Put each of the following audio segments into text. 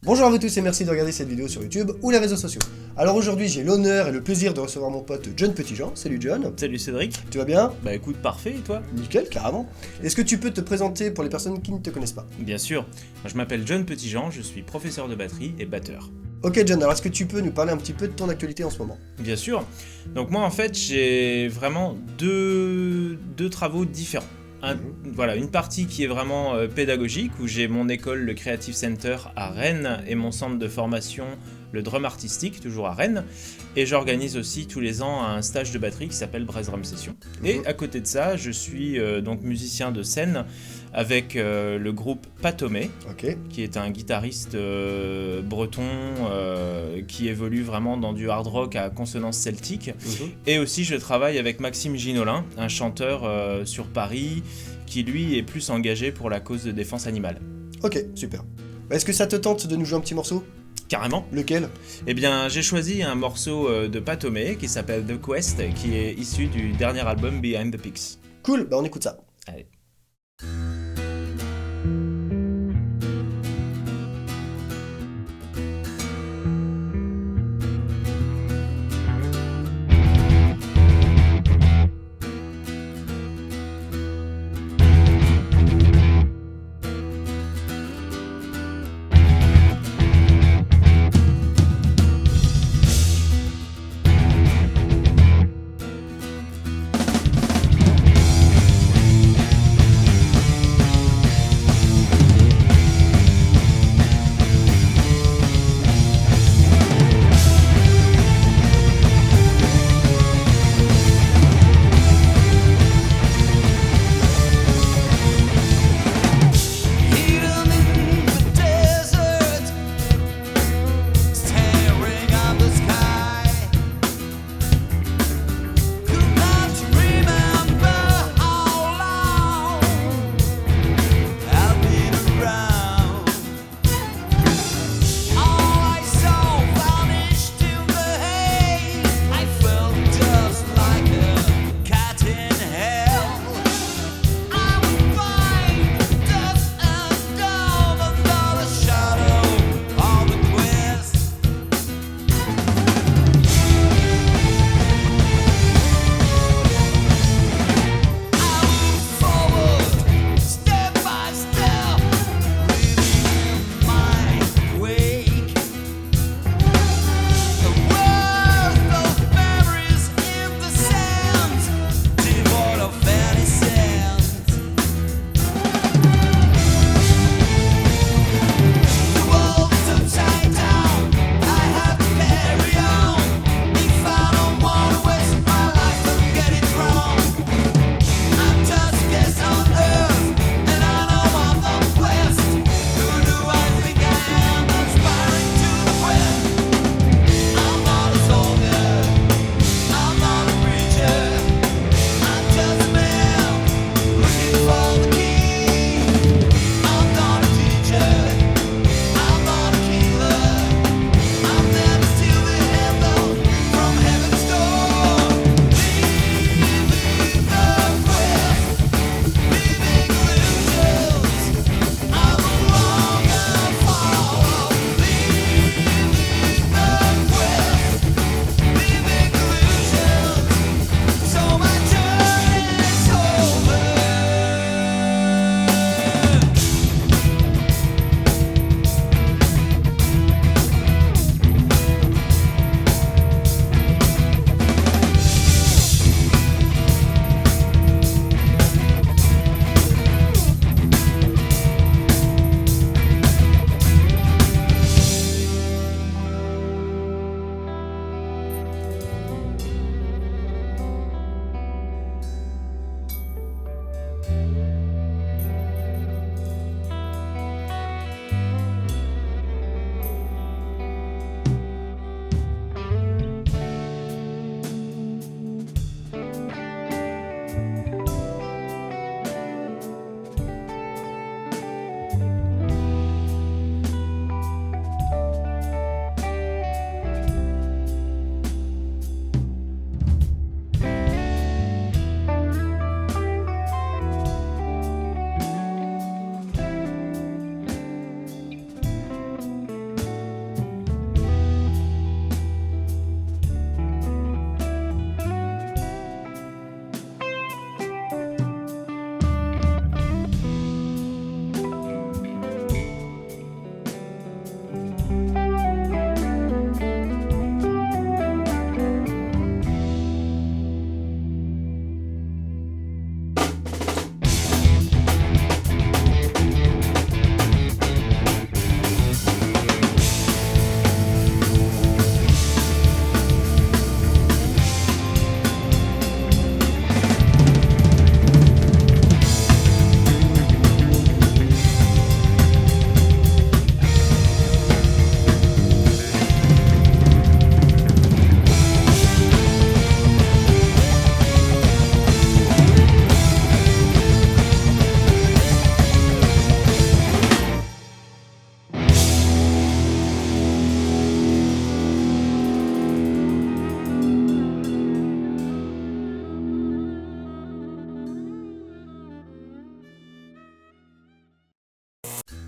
Bonjour à vous tous et merci de regarder cette vidéo sur YouTube ou les réseaux sociaux. Alors aujourd'hui j'ai l'honneur et le plaisir de recevoir mon pote John Petitjean. Salut John. Salut Cédric. Tu vas bien? Bah écoute, parfait, et toi? Nickel, carrément. Est-ce que tu peux te présenter pour les personnes qui ne te connaissent pas? Bien sûr, je m'appelle John Petitjean, je suis professeur de batterie et batteur. Ok John, alors est-ce que tu peux nous parler un petit peu de ton actualité en ce moment? Bien sûr, donc moi en fait j'ai vraiment deux travaux différents. Voilà, une partie qui est vraiment pédagogique, où j'ai mon école, le Creative Center à Rennes, et mon centre de formation, le Drum Artistique, toujours à Rennes. Et j'organise aussi tous les ans un stage de batterie qui s'appelle Brass Drum Session. Et à côté de ça, je suis donc musicien de scène avec le groupe Patomé, qui est un guitariste breton qui évolue vraiment dans du hard rock à consonance celtique. Et aussi je travaille avec Maxime Ginolin, un chanteur sur Paris, qui lui est plus engagé pour la cause de défense animale. Ok, super. Est-ce que ça te tente de nous jouer un petit morceau? Carrément. Lequel? Eh bien, j'ai choisi un morceau de Patomé qui s'appelle The Quest, qui est issu du dernier album Behind the Peaks. Cool, bah on écoute ça. Allez.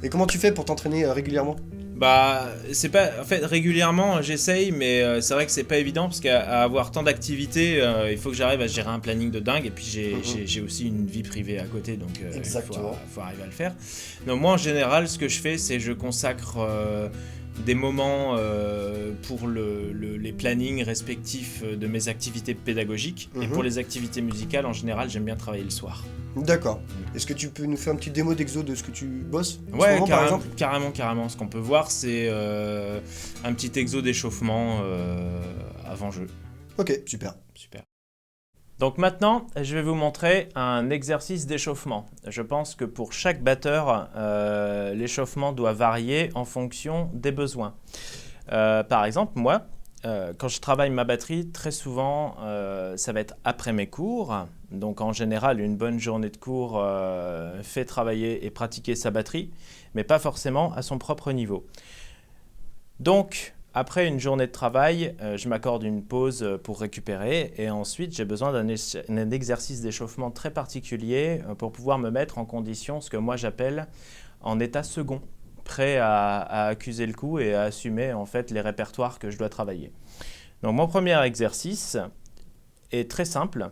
Et comment tu fais pour t'entraîner régulièrement? Bah, c'est pas. En fait, régulièrement, j'essaye, mais c'est vrai que c'est pas évident parce qu'à avoir tant d'activités, il faut que j'arrive à gérer un planning de dingue. Et puis, j'ai aussi une vie privée à côté, donc il Exactement. faut arriver à le faire. Donc, moi, en général, ce que je fais, c'est je consacre des moments pour les plannings respectifs de mes activités pédagogiques. Et pour les activités musicales, en général, j'aime bien travailler le soir. D'accord. Est-ce que tu peux nous faire un petit démo d'exo de ce que tu bosses en ce Ouais, moment, par exemple? carrément. Ce qu'on peut voir, c'est un petit exo d'échauffement avant jeu. Ok, super. Super. Donc maintenant, je vais vous montrer un exercice d'échauffement. Je pense que pour chaque batteur, l'échauffement doit varier en fonction des besoins. Par exemple, moi, quand je travaille ma batterie, très souvent, ça va être après mes cours. Donc en général, une bonne journée de cours fait travailler et pratiquer sa batterie, mais pas forcément à son propre niveau. Donc, après une journée de travail, je m'accorde une pause pour récupérer et ensuite j'ai besoin d'un exercice d'échauffement très particulier pour pouvoir me mettre en condition, ce que moi j'appelle en état second, prêt à accuser le coup et à assumer en fait les répertoires que je dois travailler. Donc mon premier exercice est très simple.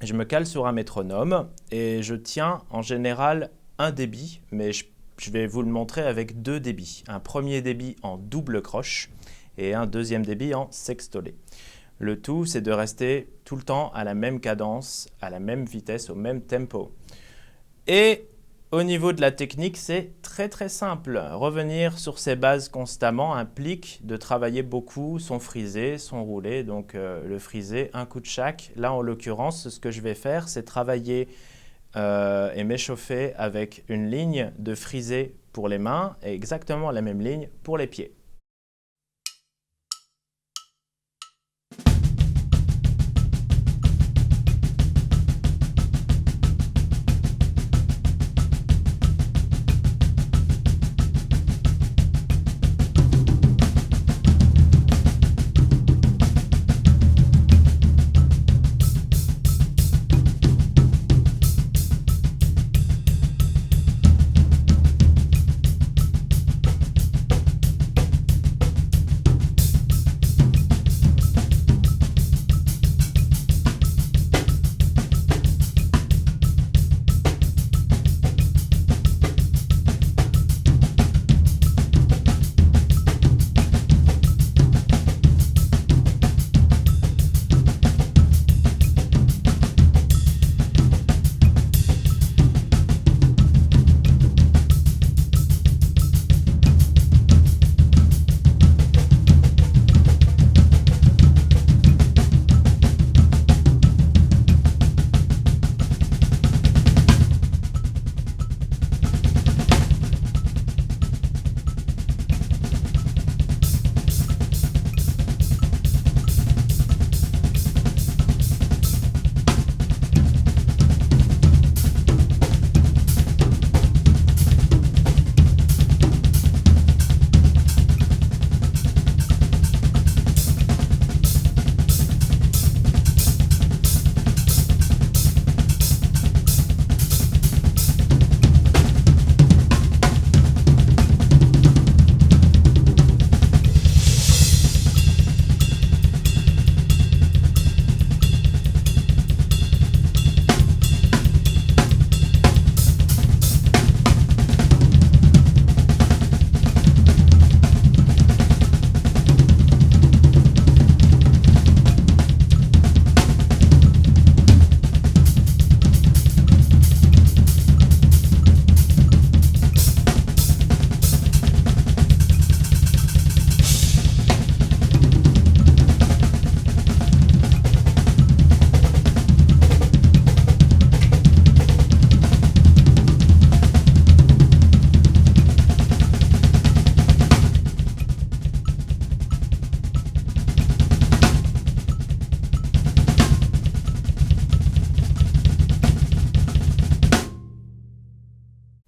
Je me cale sur un métronome et je tiens en général un débit, mais je vais vous le montrer avec deux débits. Un premier débit en double croche et un deuxième débit en sextolé. Le tout, c'est de rester tout le temps à la même cadence, à la même vitesse, au même tempo. Et au niveau de la technique, c'est très simple. Revenir sur ces bases constamment implique de travailler beaucoup son frisé, son roulé. Donc le frisé, un coup de chaque. Là, en l'occurrence, ce que je vais faire, c'est travailler et m'échauffer avec une ligne de frisé pour les mains et exactement la même ligne pour les pieds.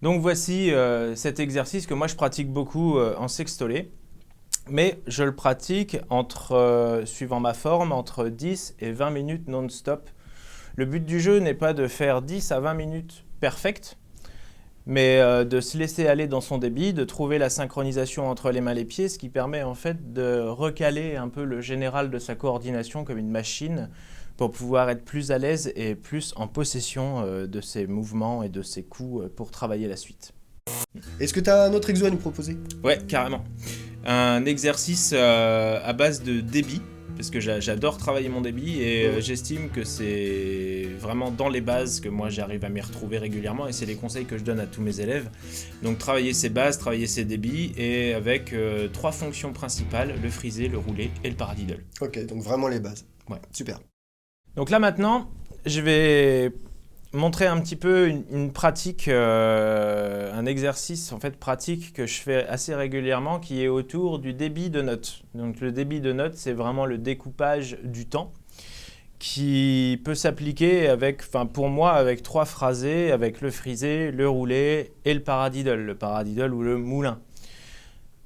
Donc voici cet exercice que moi je pratique beaucoup en sextolé, mais je le pratique suivant ma forme, entre 10 et 20 minutes non-stop. Le but du jeu n'est pas de faire 10 à 20 minutes perfectes, mais de se laisser aller dans son débit, de trouver la synchronisation entre les mains et les pieds, ce qui permet en fait de recaler un peu le général de sa coordination comme une machine pour pouvoir être plus à l'aise et plus en possession de ses mouvements et de ses coups pour travailler la suite. Est-ce que tu as un autre exo à nous proposer? Ouais, carrément. Un exercice à base de débit, parce que j'adore travailler mon débit et j'estime que c'est vraiment dans les bases que moi j'arrive à m'y retrouver régulièrement et c'est les conseils que je donne à tous mes élèves. Donc travailler ses bases, travailler ses débits et avec 3 fonctions principales, le frisé, le roulé et le paradiddle. Ok, donc vraiment les bases. Ouais. Super. Donc là maintenant, je vais montrer un petit peu une pratique, un exercice en fait pratique que je fais assez régulièrement qui est autour du débit de notes. Donc le débit de notes, c'est vraiment le découpage du temps qui peut s'appliquer avec, pour moi, avec 3 phrasés, avec le frisé, le roulé et le paradiddle ou le moulin.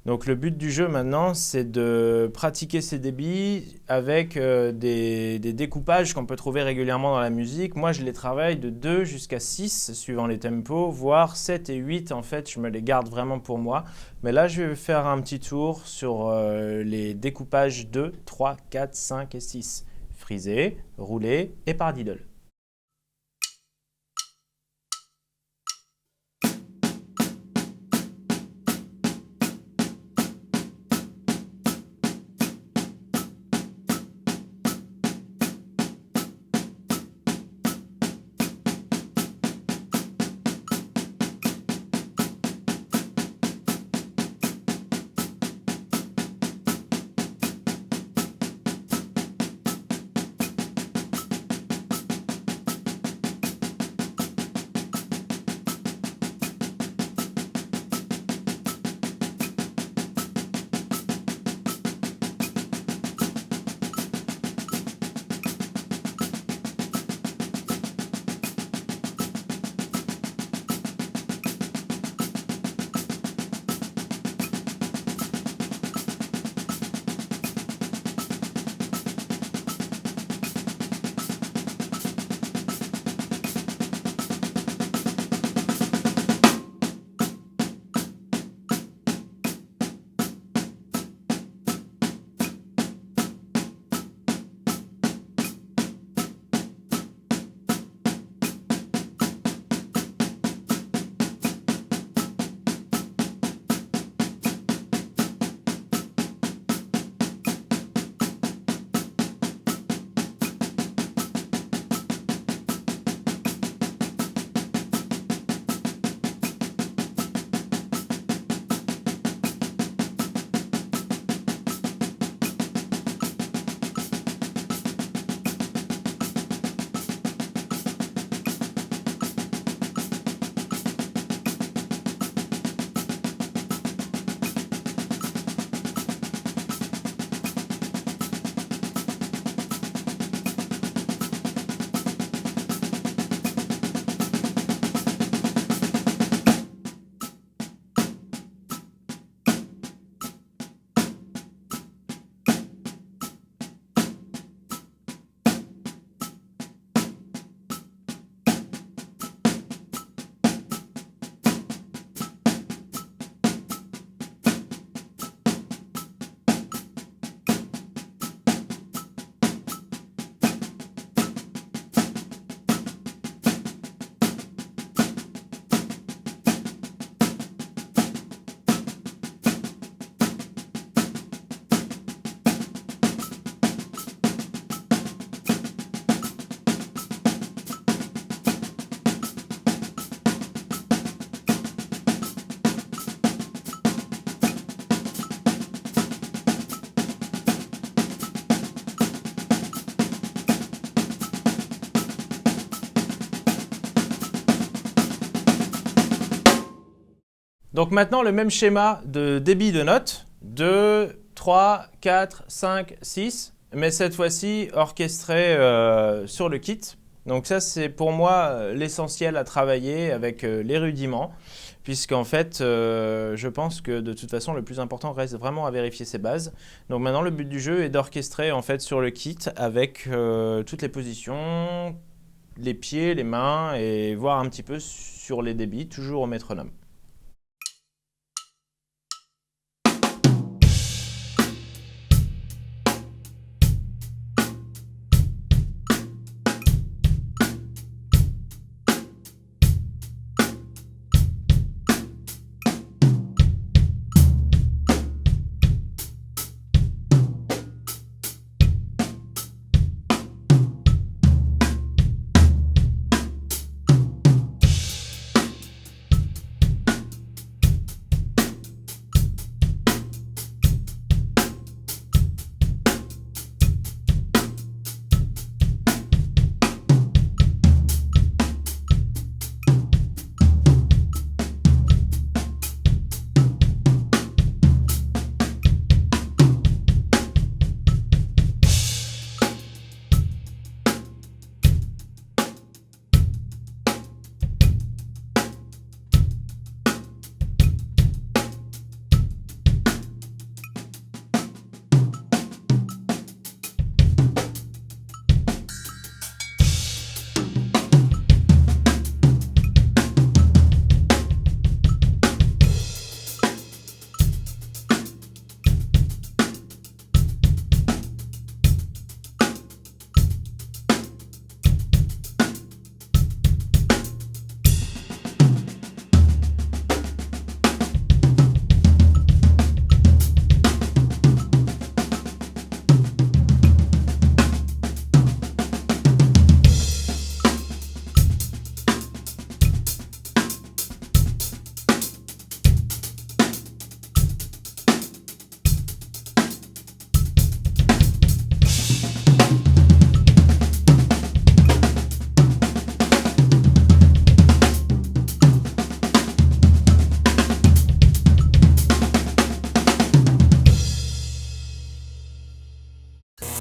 Donc le but du jeu maintenant, c'est de pratiquer ces débits avec des découpages qu'on peut trouver régulièrement dans la musique. Moi, je les travaille de 2 jusqu'à 6 suivant les tempos, voire 7 et 8 en fait, je me les garde vraiment pour moi. Mais là, je vais faire un petit tour sur les découpages 2, 3, 4, 5 et 6. Frisé, roulé et paradiddle. Donc maintenant, le même schéma de débit de notes, 2, 3, 4, 5, 6, mais cette fois-ci orchestré sur le kit. Donc ça, c'est pour moi l'essentiel à travailler avec les rudiments, puisqu'en fait, je pense que de toute façon, le plus important reste vraiment à vérifier ses bases. Donc maintenant, le but du jeu est d'orchestrer en fait sur le kit avec toutes les positions, les pieds, les mains et voir un petit peu sur les débits, toujours au métronome.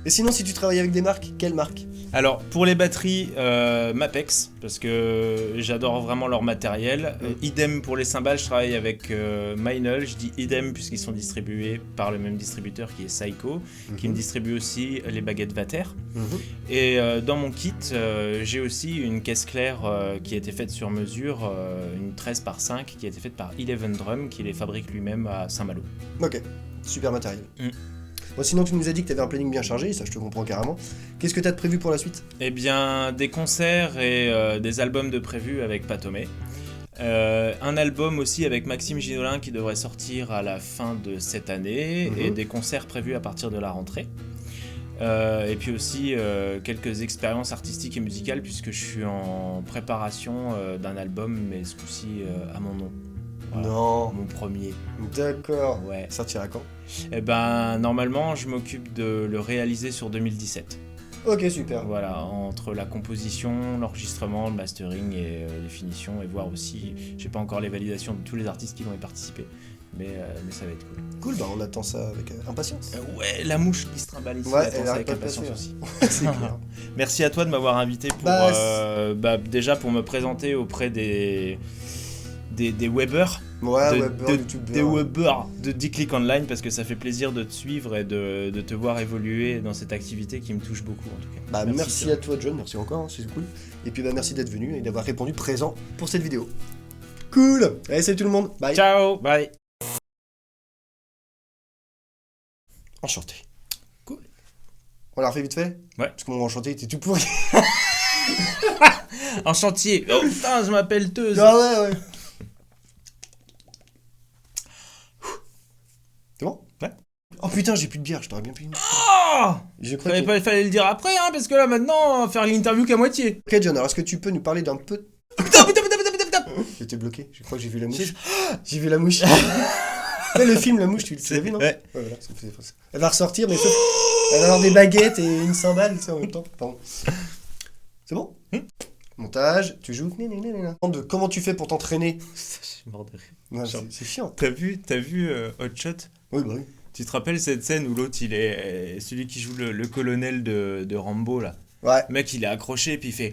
Et sinon, si tu travailles avec des marques, quelle marque? Alors, pour les batteries, Mapex, parce que j'adore vraiment leur matériel. Idem pour les cymbales, je travaille avec Meinl. Je dis idem puisqu'ils sont distribués par le même distributeur qui est Seiko, qui me distribue aussi les baguettes Vater. Et dans mon kit, j'ai aussi une caisse claire qui a été faite sur mesure, une 13x5 qui a été faite par Eleven Drum, qui les fabrique lui-même à Saint-Malo. Ok, super matériel. Bon, sinon, tu nous as dit que tu avais un planning bien chargé, ça je te comprends carrément. Qu'est-ce que tu as de prévu pour la suite? Eh bien, des concerts et des albums de prévus avec Patomé. Un album aussi avec Maxime Ginolin qui devrait sortir à la fin de cette année et des concerts prévus à partir de la rentrée. Et puis aussi quelques expériences artistiques et musicales puisque je suis en préparation d'un album, mais ce coup-ci à mon nom. Voilà, non. Mon premier. D'accord. Ouais. Sortira quand? Eh ben, normalement, je m'occupe de le réaliser sur 2017. Ok, super. Voilà, entre la composition, l'enregistrement, le mastering et les finitions, et voir aussi, j'ai pas encore les validations de tous les artistes qui vont y participer, mais ça va être cool. Cool, bah on attend ça avec impatience. Ouais, la mouche qui se trimballe ici, Ouais, attend elle ça arrête avec pas de impatience passer, aussi. C'est clair. Merci à toi de m'avoir invité pour déjà pour me présenter auprès des webbers. Ouais, des webbers de D-Click Online, parce que ça fait plaisir de te suivre et de te voir évoluer dans cette activité qui me touche beaucoup en tout cas. Bah merci à toi John, merci encore, hein, c'est cool. Et puis bah merci d'être venu et d'avoir répondu présent pour cette vidéo. Cool. Allez, salut tout le monde, bye. Ciao, bye. Enchanté. Cool. On l'a refait vite fait? Ouais. Parce que mon enchanté était tout pourri. En chantier. Oh putain, je m'appelle Teuse. Ah ouais. C'est bon? Ouais. Oh putain, j'ai plus de bière, je t'aurais bien pris une. Oh, Je crois que... fallait le dire après, hein, parce que là maintenant, on va faire l'interview qu'à moitié. Ok John, alors est-ce que tu peux nous parler d'un peu... Putain. J'étais bloqué, je crois que j'ai vu la mouche. J'ai vu la mouche. Le film La Mouche, tu l'as vu, non? Ouais. Voilà, elle va ressortir, mais sauf... Elle va avoir des baguettes et une cymbale, tu sais, en même temps. Pardon. C'est bon? Montage, tu joues. De comment tu fais pour t'entraîner? Je suis mort de rire. Ouais, c'est chiant. T'as vu Hot Shot? Oui, bah oui. Tu te rappelles cette scène où l'autre, il est celui qui joue le colonel de Rambo, là? Ouais. Le mec, il est accroché, puis il fait...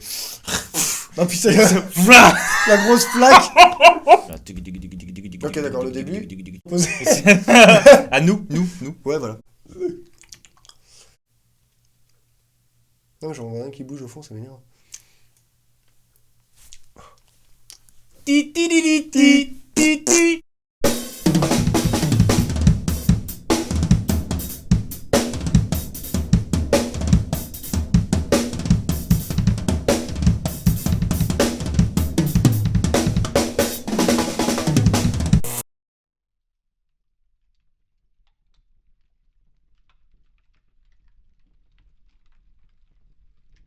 Oh putain, la grosse plaque. Ok, d'accord, le début. À nous. Ouais, voilà. Non, j'en vois un qui bouge au fond, ça m'énerve. ti, ti, ti, ti, ti, ti, ti.